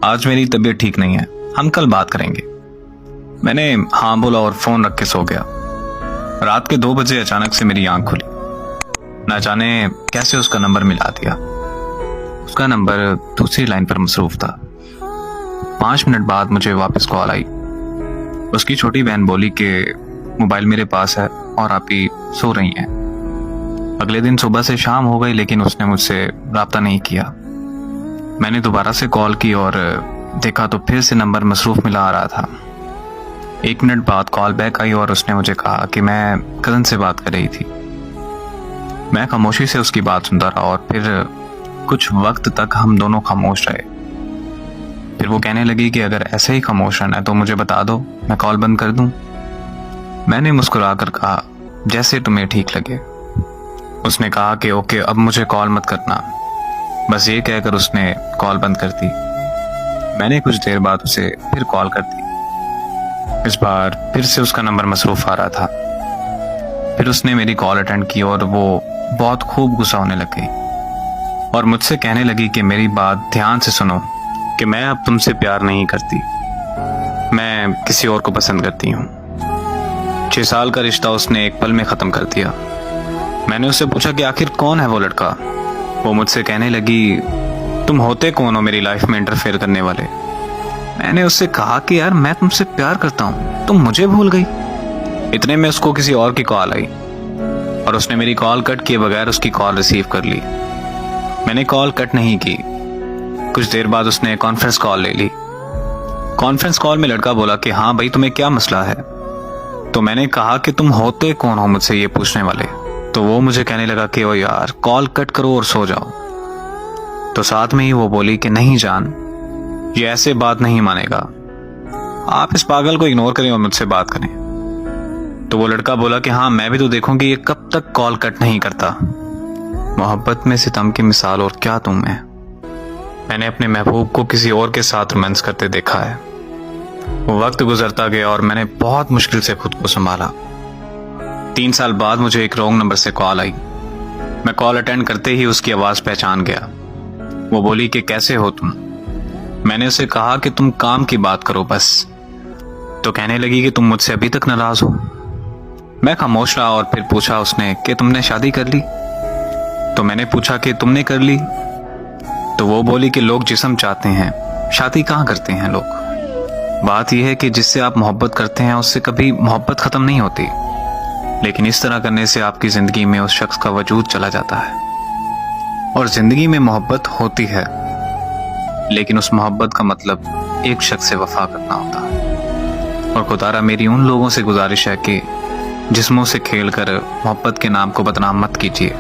आज मेरी तबीयत ठीक नहीं है, हम कल बात करेंगे। मैंने हाँ बोला और फोन रख के सो गया। रात के 2 बजे अचानक से मेरी आंख खुली। न जाने कैसे उसका नंबर मिला दिया। उसका नंबर दूसरी लाइन पर मसरूफ था। 5 मिनट बाद मुझे वापस कॉल आई। उसकी छोटी बहन बोली कि मोबाइल मेरे पास है और आप ही सो रही हैं। अगले दिन सुबह से शाम हो गई लेकिन उसने मुझसे राब्ता नहीं किया। मैंने दोबारा से कॉल की और देखा तो फिर से नंबर मसरूफ मिला आ रहा था। 1 मिनट बाद कॉल बैक आई और उसने मुझे कहा कि मैं कज़न से बात कर रही थी। मैं खामोशी से उसकी बात सुनता रहा और फिर कुछ वक्त तक हम दोनों खामोश रहे। फिर वो कहने लगी कि अगर ऐसे ही खामोश रहना है तो मुझे बता दो, मैं कॉल बंद कर दूं। मैंने मुस्कुराकर कहा जैसे तुम्हें ठीक लगे। उसने कहा कि ओके, अब मुझे कॉल मत करना। बस ये कहकर उसने कॉल बंद कर दी। मैंने कुछ देर बाद उसे फिर कॉल कर दी। इस बार फिर से उसका नंबर मसरूफ आ रहा था। फिर उसने मेरी कॉल अटेंड की और वो बहुत खूब गुस्सा होने लग गई और मुझसे कहने लगी कि मेरी बात ध्यान से सुनो कि मैं अब तुमसे प्यार नहीं करती, मैं किसी और को पसंद करती हूँ। 6 साल का रिश्ता उसने एक पल में खत्म कर दिया। मैंने उससे पूछा कि आखिर कौन है वो लड़का। वो मुझसे कहने लगी तुम होते कौन हो मेरी लाइफ में इंटरफेयर करने वाले। मैंने उससे कहा कि यार मैं तुमसे प्यार करता हूँ, तुम मुझे भूल गई। इतने में उसको किसी और की कॉल आई और उसने मेरी कॉल कट किए बगैर उसकी कॉल रिसीव कर ली। मैंने कॉल कट नहीं की। कुछ देर बाद उसने कॉन्फ्रेंस कॉल ले ली। कॉन्फ्रेंस कॉल में लड़का बोला कि हाँ भाई, तुम्हें क्या मसला है। तो मैंने कहा कि तुम होते कौन हो मुझसे ये पूछने वाले। तो वो मुझे कहने लगा कि ओ यार कॉल कट करो और सो जाओ। तो साथ में ही वो बोली कि नहीं जान, ये ऐसे बात नहीं मानेगा, आप इस पागल को इग्नोर करें और मुझसे बात करें। तो वो लड़का बोला कि हाँ मैं भी तो देखूं कि ये कब तक कॉल कट नहीं करता। मोहब्बत में सितम की मिसाल और क्या तुम में। मैंने अपने महबूब को किसी और के साथ रोमांस करते देखा है। वो वक्त गुजरता गया और मैंने बहुत मुश्किल से खुद को संभाला। 3 साल बाद मुझे एक रॉन्ग नंबर से कॉल आई। मैं कॉल अटेंड करते ही उसकी आवाज पहचान गया। वो बोली कि कैसे हो तुम। मैंने उसे कहा कि तुम काम की बात करो बस। तो कहने लगी कि तुम मुझसे अभी तक नाराज हो। मैं खामोश रहा और फिर पूछा उसने कि तुमने शादी कर ली। तो मैंने पूछा कि तुमने कर ली। तो वो बोली कि लोग जिस्म चाहते हैं, शादी कहाँ करते हैं लोग। बात यह है कि जिससे आप मोहब्बत करते हैं उससे कभी मोहब्बत खत्म नहीं होती, लेकिन इस तरह करने से आपकी जिंदगी में उस शख्स का वजूद चला जाता है। और जिंदगी में मोहब्बत होती है, लेकिन उस मोहब्बत का मतलब एक शख्स से वफा करना होता है। और खुदारा मेरी उन लोगों से गुजारिश है कि जिस्मों से खेलकर मोहब्बत के नाम को बदनाम मत कीजिए।